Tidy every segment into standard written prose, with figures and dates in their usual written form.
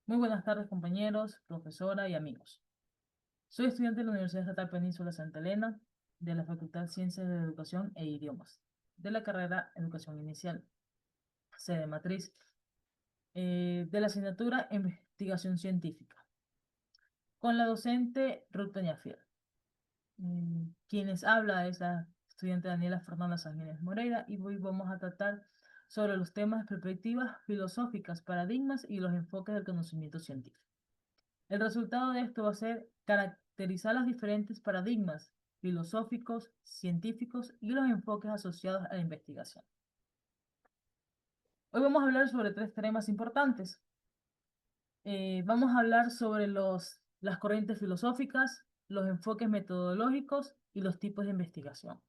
Muy buenas tardes, compañeros, profesora y amigos. Soy estudiante de la Universidad Estatal Península Santa Elena, de la Facultad de Ciencias de Educación e Idiomas, de la carrera Educación Inicial, sede matriz, de la asignatura Investigación Científica, con la docente Ruth Peñafiel. Quienes habla es la estudiante Daniela Fernanda Sánchez Moreira y hoy vamos a tratar sobre los temas, perspectivas filosóficas, paradigmas y los enfoques del conocimiento científico. El resultado de esto va a ser caracterizar los diferentes paradigmas filosóficos, científicos y los enfoques asociados a la investigación. Hoy vamos a hablar sobre tres temas importantes. Vamos a hablar sobre las corrientes filosóficas, los enfoques metodológicos y los tipos de investigación.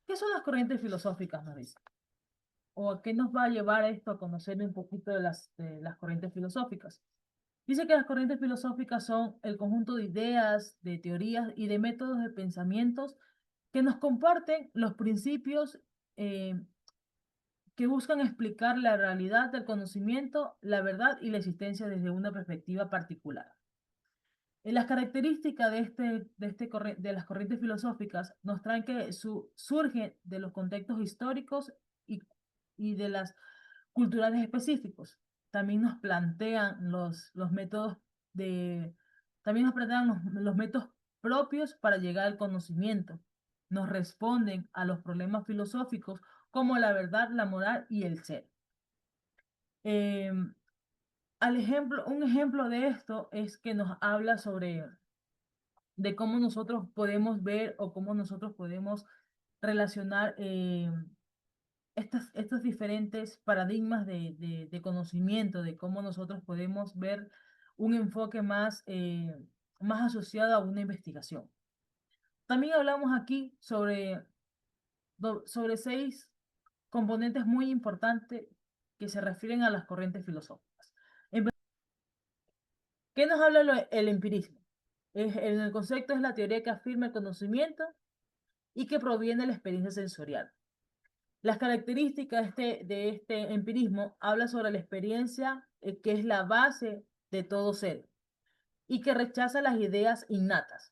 ¿Qué son las corrientes filosóficas, nos dice? ¿O a qué nos va a llevar esto a conocer un poquito de las corrientes filosóficas? Dice que las corrientes filosóficas son el conjunto de ideas, de teorías y de métodos de pensamientos que nos comparten los principios eh, que buscan explicar la realidad del conocimiento, la verdad y la existencia desde una perspectiva particular. Las características de las corrientes filosóficas nos traen que surge de los contextos históricos y, y de las culturales específicos. También nos plantean los métodos de, también nos plantean los métodos propios para llegar al conocimiento. Nos responden a los problemas filosóficos como la verdad, la moral y el ser. Eh, un ejemplo de esto es que nos habla sobre de cómo nosotros podemos ver o cómo nosotros podemos relacionar estos diferentes paradigmas de conocimiento, de cómo nosotros podemos ver un enfoque más asociado a una investigación. También hablamos aquí sobre seis componentes muy importantes que se refieren a las corrientes filosóficas. ¿Qué nos habla el empirismo? En el concepto es la teoría que afirma el conocimiento y que proviene de la experiencia sensorial. Las características de este empirismo habla sobre la experiencia que es la base de todo ser y que rechaza las ideas innatas.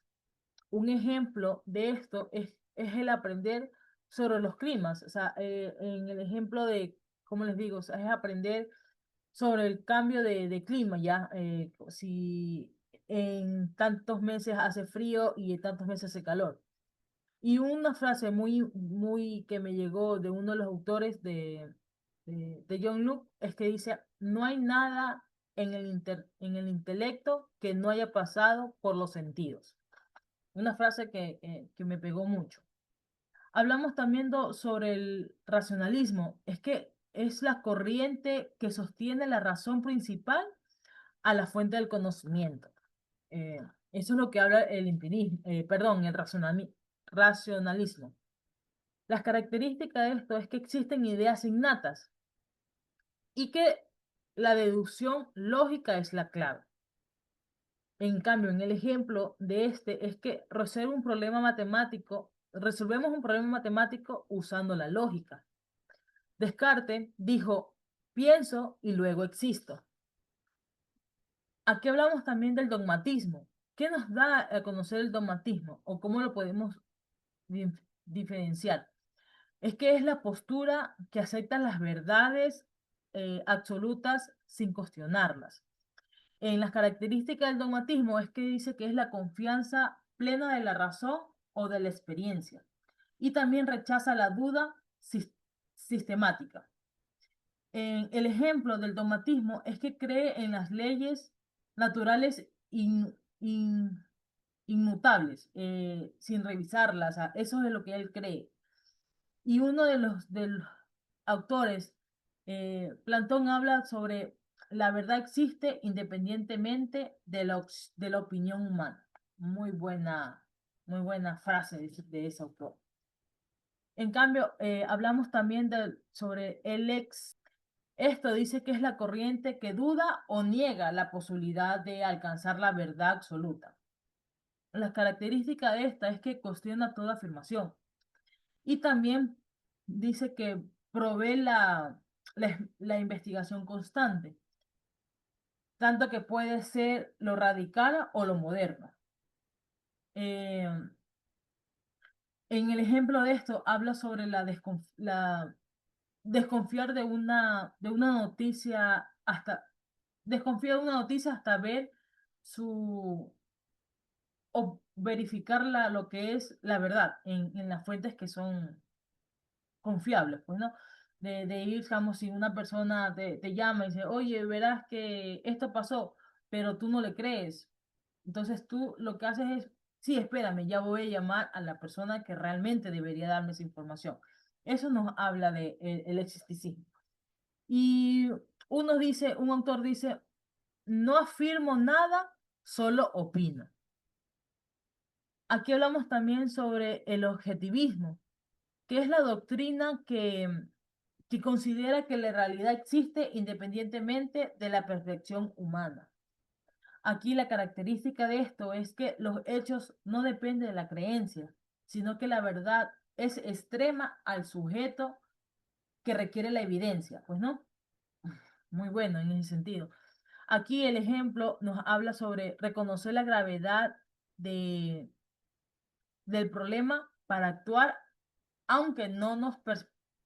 Un ejemplo de esto es el aprender sobre los climas. O sea, en el ejemplo de, como les digo, o sea, es aprender sobre el cambio de clima, ya, si en tantos meses hace frío y en tantos meses hace calor. Y una frase muy que me llegó de uno de los autores de John Locke es que dice, no hay nada en el intelecto que no haya pasado por los sentidos. Una frase que me pegó mucho. Hablamos también sobre el racionalismo. Es que es la corriente que sostiene la razón principal a la fuente del conocimiento. Eh, Eso es lo que habla el empirismo, perdón, el racionalismo. Las características de esto es que existen ideas innatas y que la deducción lógica es la clave. En cambio, en el ejemplo de este es que resolvemos un problema matemático usando la lógica. Descartes dijo, pienso y luego existo. Aquí hablamos también del dogmatismo. ¿Qué nos da a conocer el dogmatismo o cómo lo podemos diferenciar? Es que es la postura que acepta las verdades absolutas sin cuestionarlas. En las características del dogmatismo es que dice que es la confianza plena de la razón o de la experiencia. Y también rechaza la duda sistemática. El ejemplo del dogmatismo es que cree en las leyes naturales inmutables, sin revisarlas. O sea, eso es lo que él cree. Y uno de los autores, Platón, habla sobre la verdad existe independientemente de la opinión humana. Muy buena frase de ese autor. En cambio, hablamos también sobre el ex. Esto dice que es la corriente que duda o niega la posibilidad de alcanzar la verdad absoluta. La característica de esta es que cuestiona toda afirmación. Y también dice que provee la investigación constante. tanto que puede ser lo radical o lo moderno. Eh, en el ejemplo de esto, habla sobre la desconfiar de una noticia hasta, desconfiar de una noticia hasta ver su, o verificar lo que es la verdad en las fuentes que son confiables, pues, ¿no? De ir, digamos, si una persona te llama y dice, oye, verás que esto pasó, pero tú no le crees. Entonces tú lo que haces es, sí, espérame, ya voy a llamar a la persona que realmente debería darme esa información. Eso nos habla de el existicismo. Y un autor dice, no afirmo nada, solo opino. Aquí hablamos también sobre el objetivismo, que es la doctrina que considera que la realidad existe independientemente de la percepción humana. Aquí la característica de esto es que los hechos no dependen de la creencia, sino que la verdad es extrema al sujeto que requiere la evidencia, pues no, muy bueno en ese sentido. Aquí el ejemplo nos habla sobre reconocer la gravedad de, del problema para actuar, aunque no nos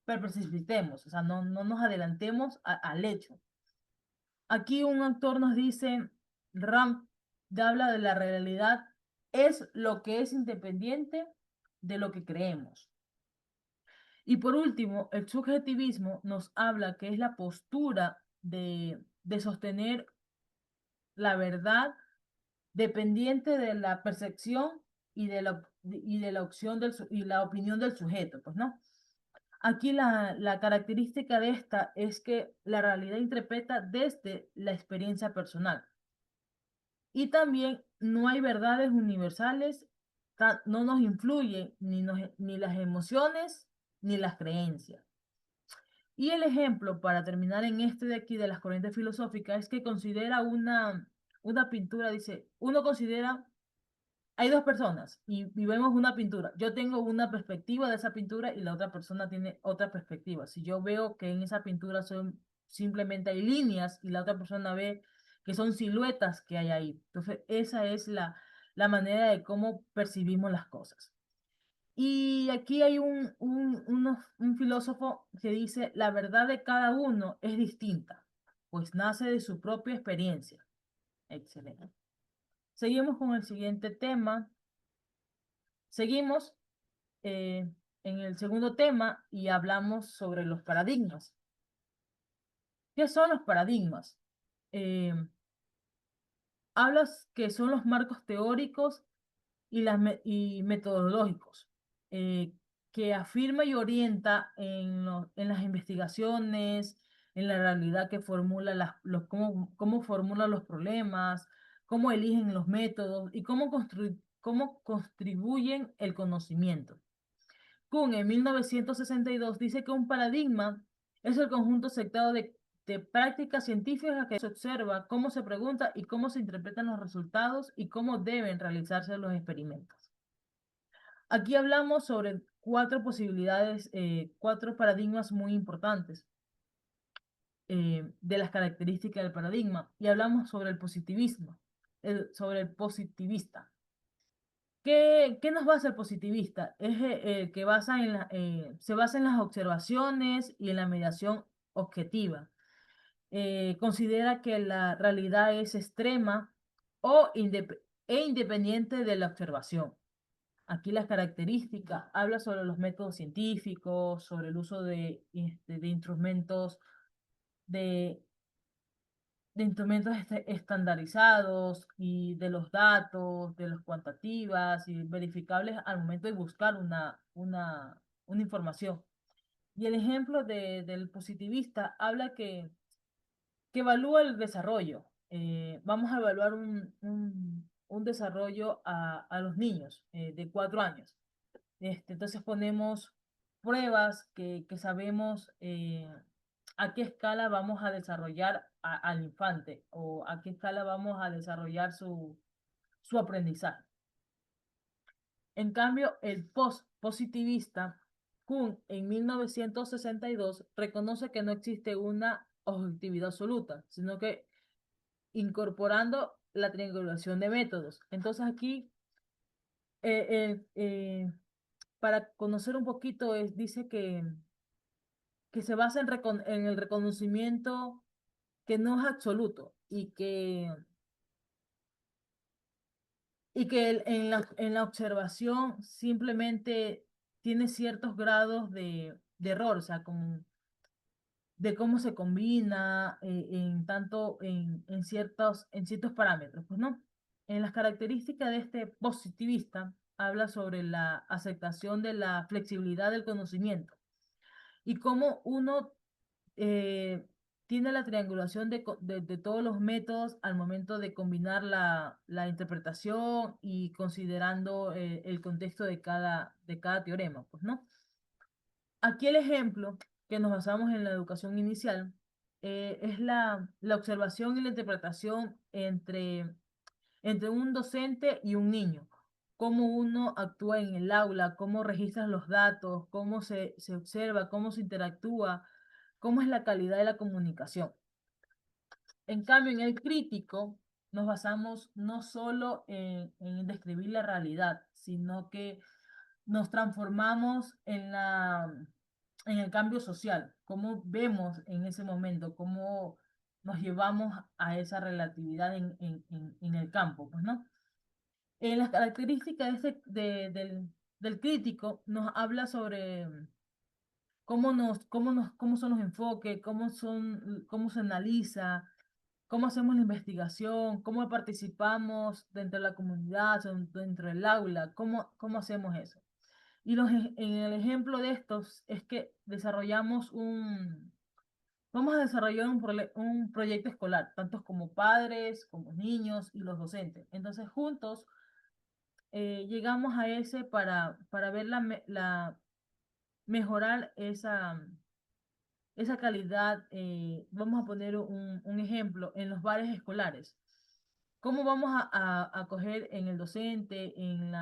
precipitemos, o sea, no nos adelantemos al hecho. Aquí un autor nos dice, Ram habla de la realidad, es lo que es independiente de lo que creemos. Y por último, el subjetivismo nos habla que es la postura de sostener la verdad dependiente de la percepción y de la opción y la opinión del sujeto, pues, ¿no? Aquí la característica de esta es que la realidad interpreta desde la experiencia personal. Y también no hay verdades universales, no nos influyen ni las emociones ni las creencias. Y el ejemplo, para terminar en este de aquí de las corrientes filosóficas, es que considera una pintura, dice, uno considera hay dos personas y vemos una pintura. Yo tengo una perspectiva de esa pintura y la otra persona tiene otra perspectiva. Si yo veo que en esa pintura son simplemente hay líneas y la otra persona ve que son siluetas que hay ahí. Entonces, esa es la manera de cómo percibimos las cosas. Y aquí hay un filósofo que dice, la verdad de cada uno es distinta, pues nace de su propia experiencia. Excelente. Seguimos con el siguiente tema. Seguimos eh, en el segundo tema y hablamos sobre los paradigmas. ¿Qué son los paradigmas? Eh, Hablas que son los marcos teóricos y metodológicos eh, que afirma y orienta en las investigaciones, en la realidad que formula cómo formula los problemas, cómo eligen los métodos y cómo contribuyen el conocimiento. Kuhn en 1962 dice que un paradigma es el conjunto aceptado de prácticas científicas que se observa, cómo se pregunta y cómo se interpretan los resultados y cómo deben realizarse los experimentos. Aquí hablamos sobre cuatro posibilidades, cuatro paradigmas muy importantes de las características del paradigma y hablamos sobre el positivismo, sobre el positivista. ¿Qué nos basa el positivista? Es que se basa en las observaciones y en la mediación objetiva. Considera que la realidad es extrema e independiente de la observación. Aquí las características, habla sobre los métodos científicos, sobre el uso de instrumentos de estandarizados y de los datos, de los cuantitativas y verificables al momento de buscar una información. Y el ejemplo del positivista habla que evalúa el desarrollo. Vamos a evaluar un desarrollo a los niños de 4 años. Entonces ponemos pruebas que sabemos a qué escala vamos a desarrollar al infante o a qué escala vamos a desarrollar su aprendizaje. En cambio, el post-positivista, Kuhn, en 1962, reconoce que no existe una objetividad absoluta, sino que incorporando la triangulación de métodos. Entonces aquí, eh, eh, eh, para conocer un poquito, dice que se basa en el reconocimiento que no es absoluto y que en la observación simplemente tiene ciertos grados de error, o sea, como de cómo se combina en ciertos parámetros, pues no. En las características de este positivista habla sobre la aceptación de la flexibilidad del conocimiento y cómo uno eh, tiene la triangulación de todos los métodos al momento de combinar la interpretación y considerando el contexto de cada teorema, pues, ¿no? Aquí el ejemplo que nos basamos en la educación inicial es la observación y la interpretación entre un docente y un niño. Cómo uno actúa en el aula, cómo registras los datos, cómo se observa, cómo se interactúa, cómo es la calidad de la comunicación. En cambio, en el crítico nos basamos no solo en describir la realidad, sino que nos transformamos en el cambio social, cómo vemos en ese momento, cómo nos llevamos a esa relatividad en el campo, pues, ¿no? En las características del crítico nos habla sobre cómo son los enfoques, cómo se analiza, cómo hacemos la investigación, cómo participamos dentro de la comunidad, dentro del aula, cómo hacemos eso. Y en el ejemplo de estos es que vamos a desarrollar un proyecto escolar, tanto como padres, como niños y los docentes. Entonces, juntos llegamos a ese para ver mejorar esa calidad. Vamos a poner un ejemplo en los bares escolares. ¿Cómo vamos a acoger en el docente, en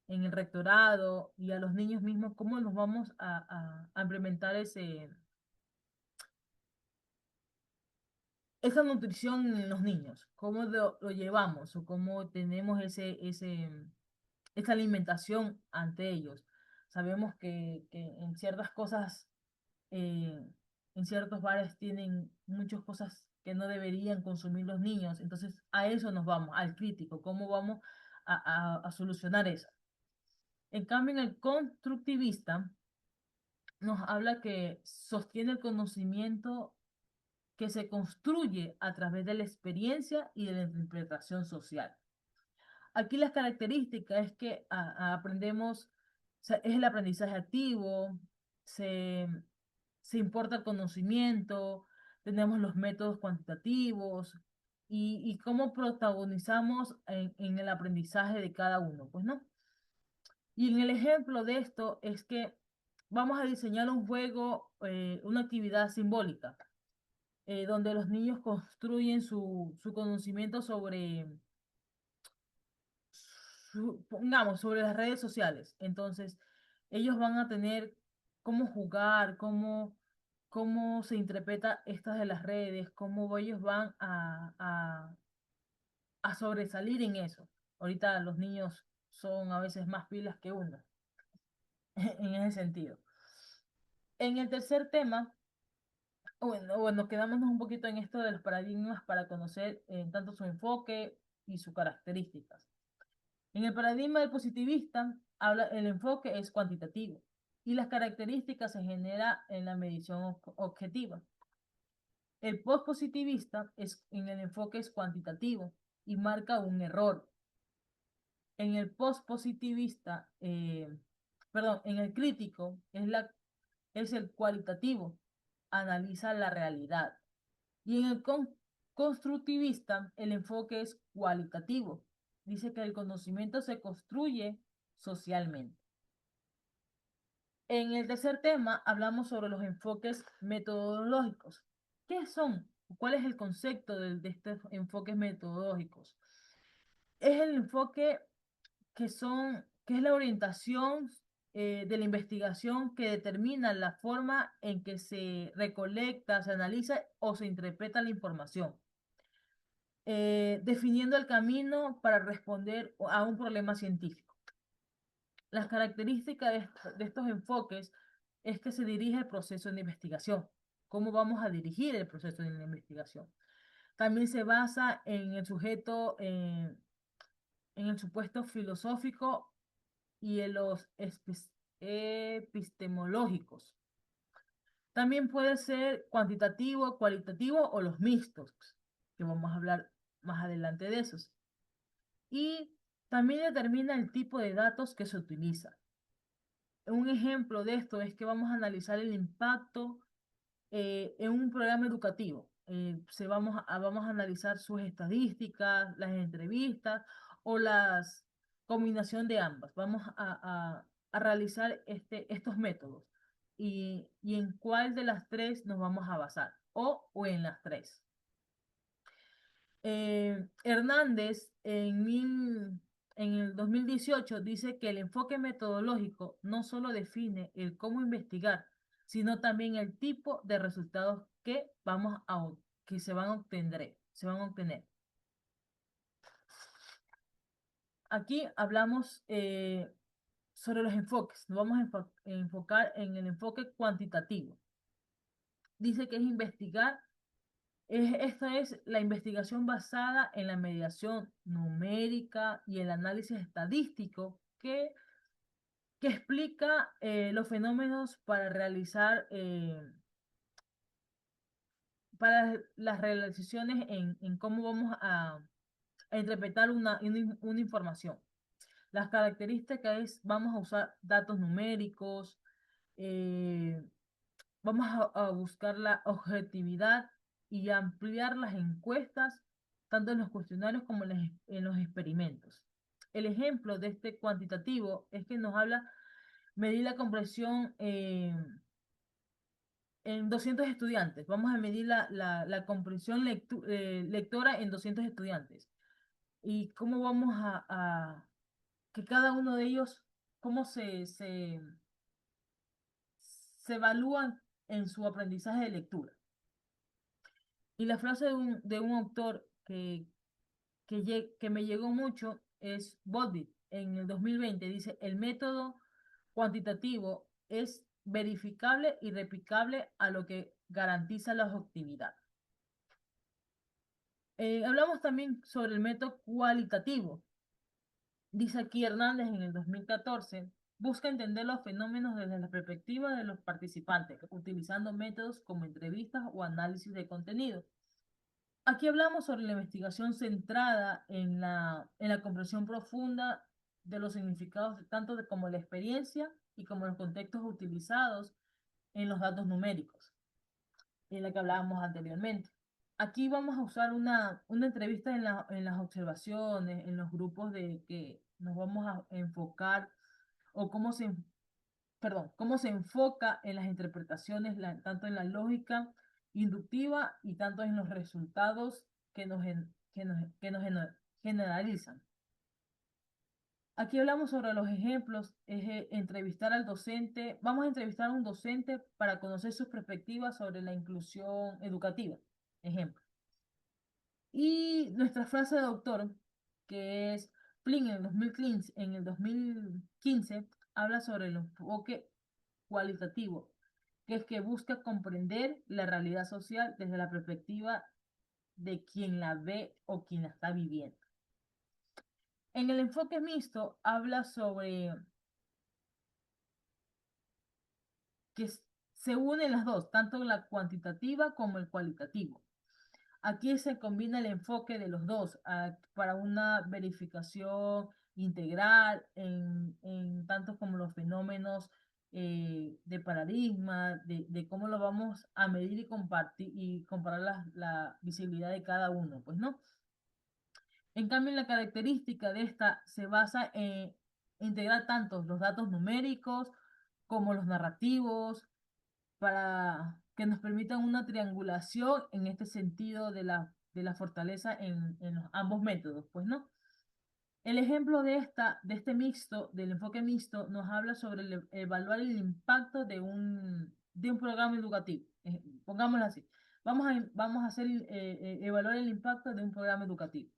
el rectorado y a los niños mismos, cómo nos vamos a implementar esa nutrición en los niños? ¿Cómo lo llevamos o cómo tenemos esa alimentación ante ellos? Sabemos que en ciertas cosas, eh, en ciertos bares tienen muchas cosas que no deberían consumir los niños, entonces a eso nos vamos, al crítico, ¿cómo vamos a solucionar eso? En cambio, en el constructivista nos habla que sostiene el conocimiento que se construye a través de la experiencia y de la interpretación social. Aquí las características es que aprendemos, o sea, es el aprendizaje activo, se, se importa el conocimiento, tenemos los métodos cuantitativos y cómo protagonizamos en el aprendizaje de cada uno, pues, ¿no? Y en el ejemplo de esto es que vamos a diseñar un juego, una actividad simbólica, donde los niños construyen su conocimiento pongamos, sobre las redes sociales. Entonces, ellos van a tener cómo jugar, cómo se interpreta estas de las redes, cómo ellos van a sobresalir en eso. Ahorita los niños son a veces más pilas que uno, en ese sentido. En el tercer tema, bueno, quedámonos un poquito en esto de los paradigmas para conocer tanto su enfoque y sus características. En el paradigma del positivista, el enfoque es cuantitativo y las características se generan en la medición objetiva. El postpositivista en el enfoque es cuantitativo y marca un error. En el postpositivista, perdón, en el crítico es el cualitativo, analiza la realidad. Y en el constructivista, el enfoque es cualitativo. Dice que el conocimiento se construye socialmente. En el tercer tema hablamos sobre los enfoques metodológicos. ¿Qué son? ¿Cuál es el concepto de estos enfoques metodológicos? Es el enfoque que es la orientación de la investigación que determina la forma en que se recolecta, se analiza o se interpreta la información. definiendo el camino para responder a un problema científico. Las características de estos enfoques es que se dirige el proceso de investigación. ¿Cómo vamos a dirigir el proceso de la investigación? También se basa en el sujeto, en el supuesto filosófico y en los epistemológicos. También puede ser cuantitativo, cualitativo o los mixtos, que vamos a hablar más adelante de esos. Y también determina el tipo de datos que se utiliza. Un ejemplo de esto es que vamos a analizar el impacto en un programa educativo. Vamos a analizar sus estadísticas, las entrevistas o la combinación de ambas. Vamos a realizar estos métodos y en cuál de las tres nos vamos a basar o en las tres. Hernández en el 2018 dice que el enfoque metodológico no solo define el cómo investigar, sino también el tipo de resultados que se van a obtener. Aquí hablamos sobre los enfoques. Nos vamos a enfocar en el enfoque cuantitativo. Dice que es investigar. Esta es la investigación basada en la mediación numérica y el análisis estadístico que explica los fenómenos para las realizaciones en cómo vamos a interpretar una información. Las características vamos a usar datos numéricos, eh, vamos a buscar la objetividad y ampliar las encuestas, tanto en los cuestionarios como en los experimentos. El ejemplo de este cuantitativo es que nos habla medir la comprensión en 200 estudiantes. Vamos a medir la comprensión lectora en 200 estudiantes. Y cómo vamos que cada uno de ellos, cómo se evalúan en su aprendizaje de lectura. Y la frase de un autor que me llegó mucho es Bowlby en el 2020. Dice, el método cuantitativo es verificable y replicable a lo que garantiza la objetividad. Hablamos también sobre el método cualitativo. Dice aquí Hernández en el 2014, busca entender los fenómenos desde la perspectiva de los participantes, utilizando métodos como entrevistas o análisis de contenido. Aquí hablamos sobre la investigación centrada en la comprensión profunda de los significados como la experiencia y como los contextos utilizados en los datos numéricos, en la que hablábamos anteriormente. Aquí vamos a usar una entrevista en las observaciones, en los grupos de que nos vamos a enfocar o cómo se enfoca en las interpretaciones, tanto en la lógica inductiva y tanto en los resultados que nos generalizan. Aquí hablamos sobre los ejemplos, entrevistar al docente. Vamos a entrevistar a un docente para conocer sus perspectivas sobre la inclusión educativa. Ejemplo. Y nuestra frase de doctor, que es Flynn en el 2015 habla sobre el enfoque cualitativo, que es que busca comprender la realidad social desde la perspectiva de quien la ve o quien la está viviendo. En el enfoque mixto habla sobre que se unen las dos, tanto la cuantitativa como el cualitativo. Aquí se combina el enfoque de los dos para una verificación integral en tanto como los fenómenos de paradigma, de cómo lo vamos a medir y compartir y comparar la visibilidad de cada uno, pues no. En cambio, la característica de esta se basa en integrar tanto los datos numéricos como los narrativos para que nos permitan una triangulación en este sentido de la fortaleza en los ambos métodos, pues no. El ejemplo de este mixto, del enfoque mixto, nos habla sobre evaluar el impacto de un programa educativo, pongámoslo así. Vamos a hacer, evaluar el impacto de un programa educativo,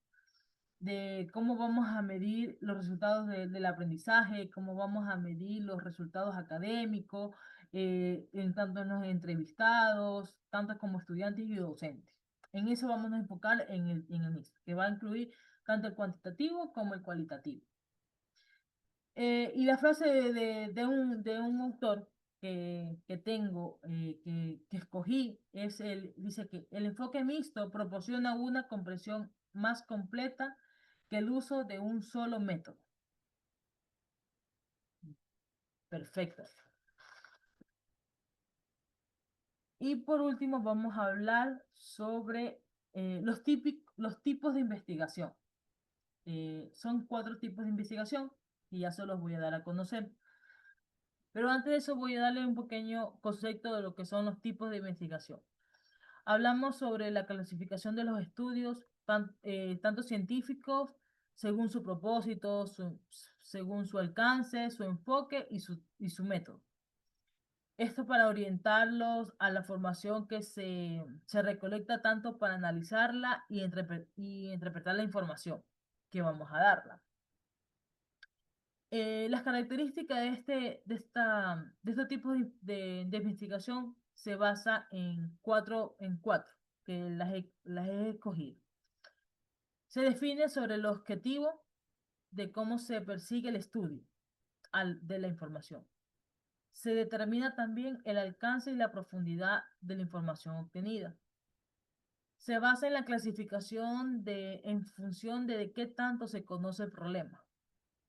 de cómo vamos a medir los resultados del aprendizaje, cómo vamos a medir los resultados académicos, en tanto en los entrevistados, tanto como estudiantes y docentes. En eso vamos a enfocar en el MIS, que va a incluir tanto el cuantitativo como el cualitativo. Y la frase de un autor que tengo, que escogí, dice que el enfoque mixto proporciona una comprensión más completa que el uso de un solo método. Perfecto. Y por último vamos a hablar sobre los tipos de investigación. Son 4 tipos de investigación y ya se los voy a dar a conocer. Pero antes de eso voy a darle un pequeño concepto de lo que son los tipos de investigación. Hablamos sobre la clasificación de los estudios, tanto científicos, según su propósito, según su alcance, su enfoque y su método. Esto para orientarlos a la formación que se recolecta tanto para analizarla y interpretar la información que vamos a darla. Las características de este tipo de investigación se basa en cuatro, que las he escogido. Se define sobre el objetivo de cómo se persigue el estudio de la información. Se determina también el alcance y la profundidad de la información obtenida. Se basa en la clasificación en función de qué tanto se conoce el problema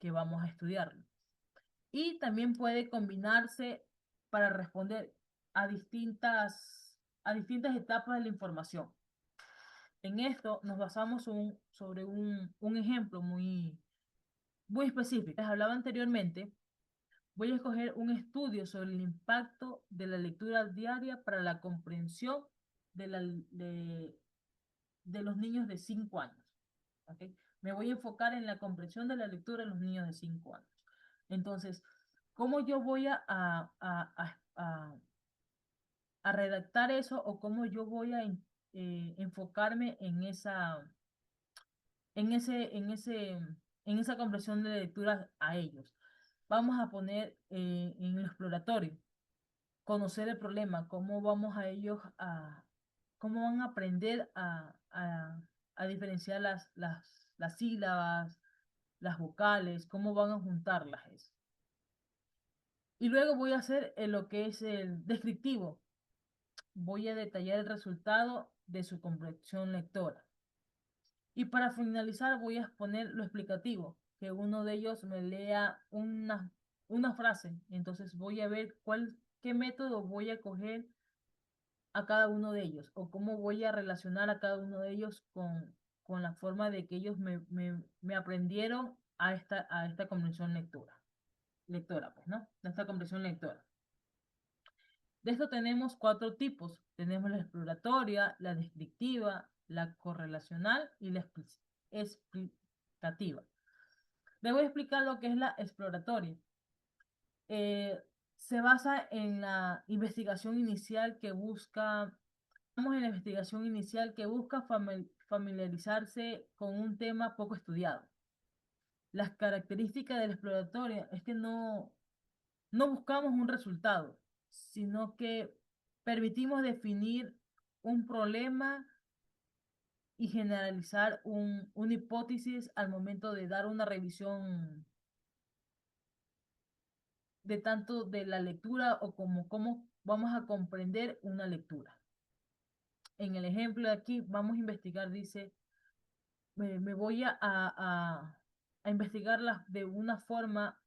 que vamos a estudiar. Y también puede combinarse para responder a distintas etapas de la información. En esto nos basamos sobre un ejemplo muy específico. Les hablaba anteriormente, voy a escoger un estudio sobre el impacto de la lectura diaria para la comprensión de los niños de 5 años. ¿Ok? Me voy a enfocar en la comprensión de la lectura de los niños de 5 años. Entonces, ¿cómo yo voy a redactar eso o cómo yo voy a enfocarme en esa comprensión de lectura a ellos? Vamos a poner en el exploratorio, conocer el problema, cómo van a aprender a diferenciar las sílabas, las vocales, cómo van a juntarlas. Y luego voy a hacer lo que es el descriptivo. Voy a detallar el resultado de su comprensión lectora. Y para finalizar voy a exponer lo explicativo, que uno de ellos me lea una frase. Entonces voy a ver qué método voy a coger a cada uno de ellos o cómo voy a relacionar a cada uno de ellos con la forma de que ellos me aprendieron a esta comprensión lectora, pues, ¿no? De esta comprensión lectora. De esto tenemos 4 tipos. Tenemos la exploratoria, la descriptiva, la correlacional y la explicativa. Les voy a explicar lo que es la exploratoria. Eh, Se basa en la investigación inicial que busca, familiarizarse con un tema poco estudiado. Las características de la exploratoria es que no buscamos un resultado, sino que permitimos definir un problema y generalizar una hipótesis al momento de dar una revisión de tanto de la lectura o como cómo vamos a comprender una lectura. En el ejemplo de aquí vamos a investigar, dice, me voy a investigarlas de una forma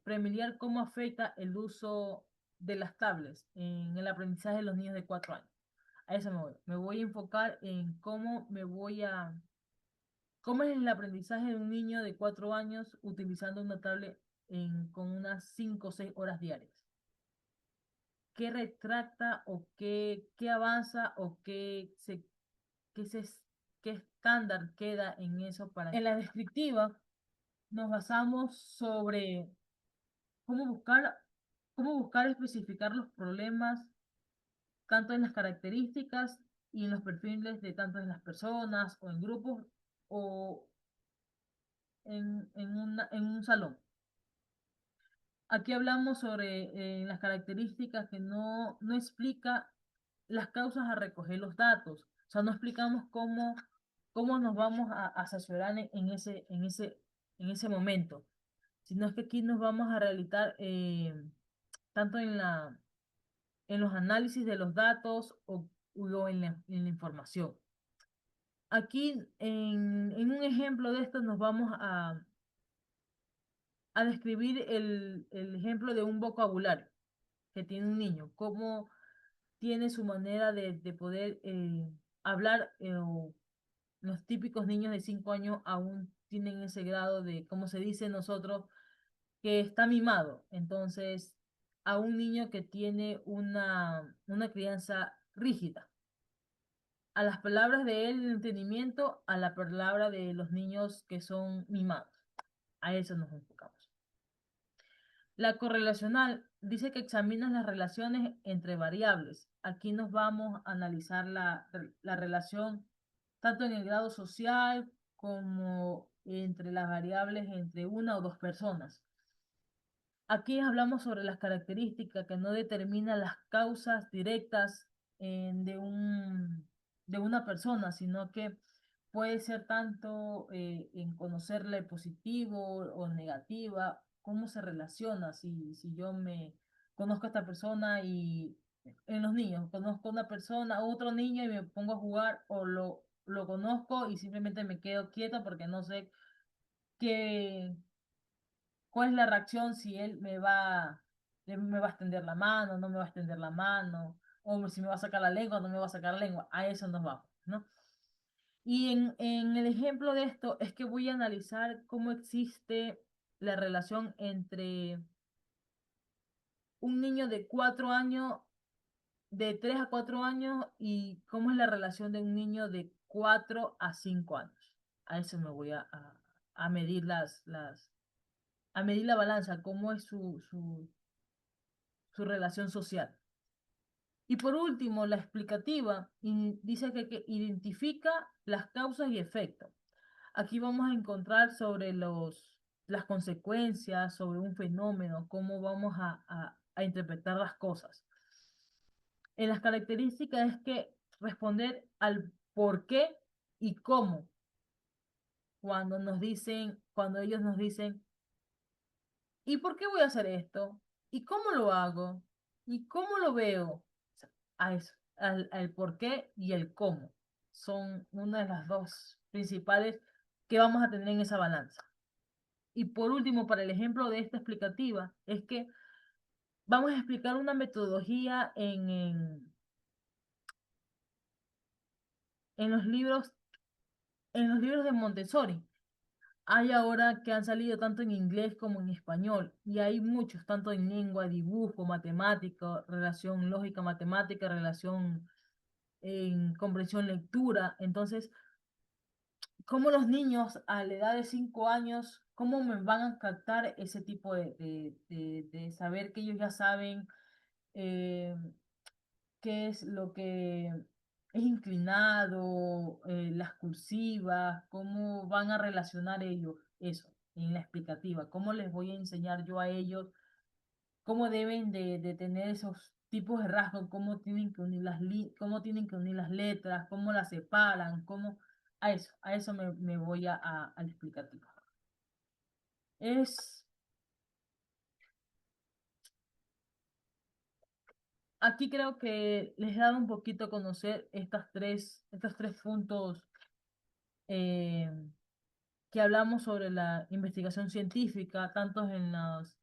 familiar cómo afecta el uso de las tablets en el aprendizaje de los niños de 4 años. A eso me voy. Me voy a enfocar en cómo es el aprendizaje de un niño de 4 años utilizando una tablet con unas 5 o 6 horas diarias. ¿Qué retracta o qué avanza o qué, se, qué estándar queda en eso para... En la descriptiva nos basamos sobre cómo buscar, cómo buscar especificar los problemas, tanto en las características y en los perfiles de tanto en las personas o en grupos o en un salón. Aquí hablamos sobre las características que no explica las causas a recoger los datos. O sea, no explicamos cómo nos vamos a asesorar en ese momento, sino es que aquí nos vamos a realizar tanto en los análisis de los datos o en la información. Aquí, en un ejemplo de esto, nos vamos a describir el ejemplo de un vocabulario que tiene un niño, cómo tiene su manera de poder hablar, o los típicos niños de 5 años aún tienen ese grado de, como se dice nosotros, que está mimado. Entonces, a un niño que tiene una crianza rígida. A las palabras de él, el entendimiento, a la palabra de los niños que son mimados. A eso nos enfocamos. La correlacional dice que examina las relaciones entre variables. Aquí nos vamos a analizar la relación tanto en el grado social como entre las variables entre una o dos personas. Aquí hablamos sobre las características que no determinan las causas directas de una persona, sino que puede ser tanto en conocerle positivo o negativa, cómo se relaciona, si yo me conozco a esta persona y en los niños, conozco a una persona, otro niño y me pongo a jugar o lo conozco y simplemente me quedo quieta porque no sé qué, cuál es la reacción, si él me va a extender la mano, no me va a extender la mano, o si me va a sacar la lengua, no me va a sacar la lengua. A eso nos vamos, ¿no? Y en el ejemplo de esto es que voy a analizar cómo existe la relación entre un niño de 4 años, de 3 a 4 años, y cómo es la relación de un niño de 4 a 5 años. A eso me voy a medir a medir la balanza, cómo es su relación social. Y por último, la explicativa dice que identifica las causas y efectos. Aquí vamos a encontrar sobre las consecuencias, sobre un fenómeno, cómo vamos a interpretar las cosas. En las características es que responder al por qué y cómo, cuando ellos nos dicen, ¿y por qué voy a hacer esto? ¿Y cómo lo hago? ¿Y cómo lo veo? O sea, a eso, al por qué y el cómo. Son una de las dos principales que vamos a tener en esa balanza. Y por último, para el ejemplo de esta explicativa, es que vamos a explicar una metodología en en los libros de Montessori. Hay ahora que han salido tanto en inglés como en español, y hay muchos, tanto en lengua, dibujo, matemática, relación lógica matemática, relación en comprensión lectura. Entonces, ¿cómo los niños a la edad de 5 años, cómo me van a captar ese tipo de saber que ellos ya saben eh, qué es lo que es inclinado, las cursivas, cómo van a relacionar ellos eso en la explicativa, cómo les voy a enseñar yo a ellos, cómo deben de tener esos tipos de rasgos, cómo tienen que unir cómo tienen que unir las letras, cómo las separan, a eso me voy al explicativo. Es, aquí creo que les he dado un poquito a conocer estos tres puntos eh, que hablamos sobre la investigación científica, tanto en las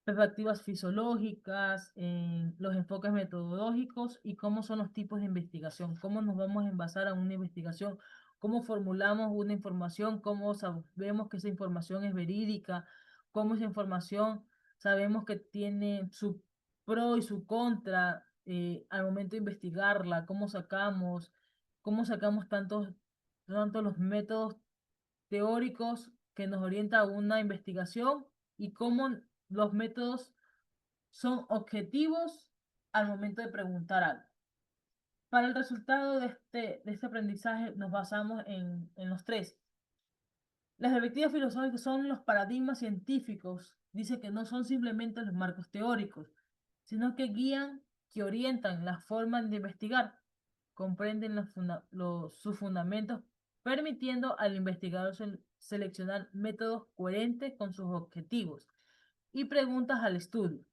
perspectivas fisiológicas, en los enfoques metodológicos y cómo son los tipos de investigación, cómo nos vamos a envasar a una investigación, cómo formulamos una información, cómo sabemos que esa información es verídica, cómo esa información sabemos que tiene su pro y su contra al momento de investigarla, cómo sacamos tanto los métodos teóricos que nos orienta a una investigación y cómo los métodos son objetivos al momento de preguntar algo. Para el resultado de este aprendizaje nos basamos en los tres. Las perspectivas filosóficas son los paradigmas científicos. Dice que no son simplemente los marcos teóricos, sino que guían, que orientan la forma de investigar, comprenden sus fundamentos, permitiendo al investigador seleccionar métodos coherentes con sus objetivos y preguntas al estudio.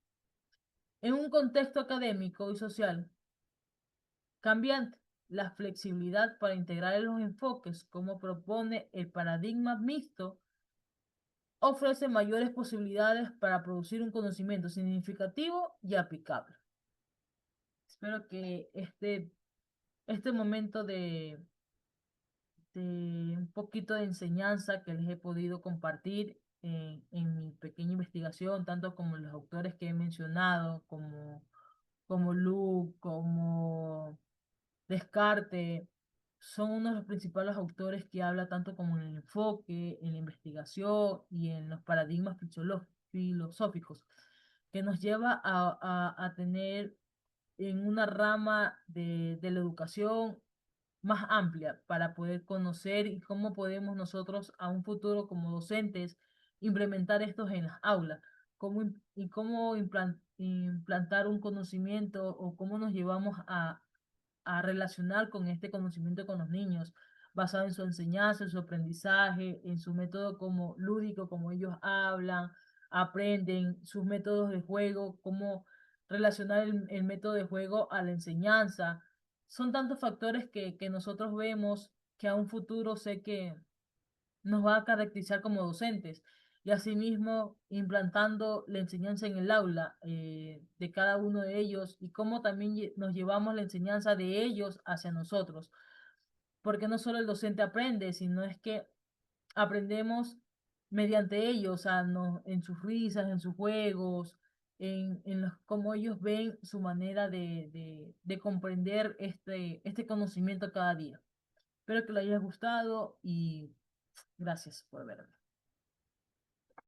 En un contexto académico y social cambiante, la flexibilidad para integrar los enfoques, como propone el paradigma mixto, ofrece mayores posibilidades para producir un conocimiento significativo y aplicable. Espero que este momento de un poquito de enseñanza que les he podido compartir en mi pequeña investigación, tanto como los autores que he mencionado, como Luke, como Descartes, son uno de los principales autores que habla tanto como en el enfoque, en la investigación y en los paradigmas filosóficos, que nos lleva a tener en una rama de la educación más amplia para poder conocer y cómo podemos nosotros a un futuro como docentes implementar estos en las aulas, y cómo implantar un conocimiento o cómo nos llevamos a relacionar con este conocimiento con los niños, basado en su enseñanza, en su aprendizaje, en su método como lúdico, como ellos hablan, aprenden, sus métodos de juego, cómo relacionar el método de juego a la enseñanza. Son tantos factores que nosotros vemos que a un futuro sé que nos va a caracterizar como docentes y asimismo implantando la enseñanza en el aula de cada uno de ellos y cómo también nos llevamos la enseñanza de ellos hacia nosotros, porque no solo el docente aprende, sino es que aprendemos mediante ellos, o sea, en sus risas, en sus juegos, cómo ellos ven su manera de comprender este conocimiento cada día. Espero que les haya gustado y gracias por verme.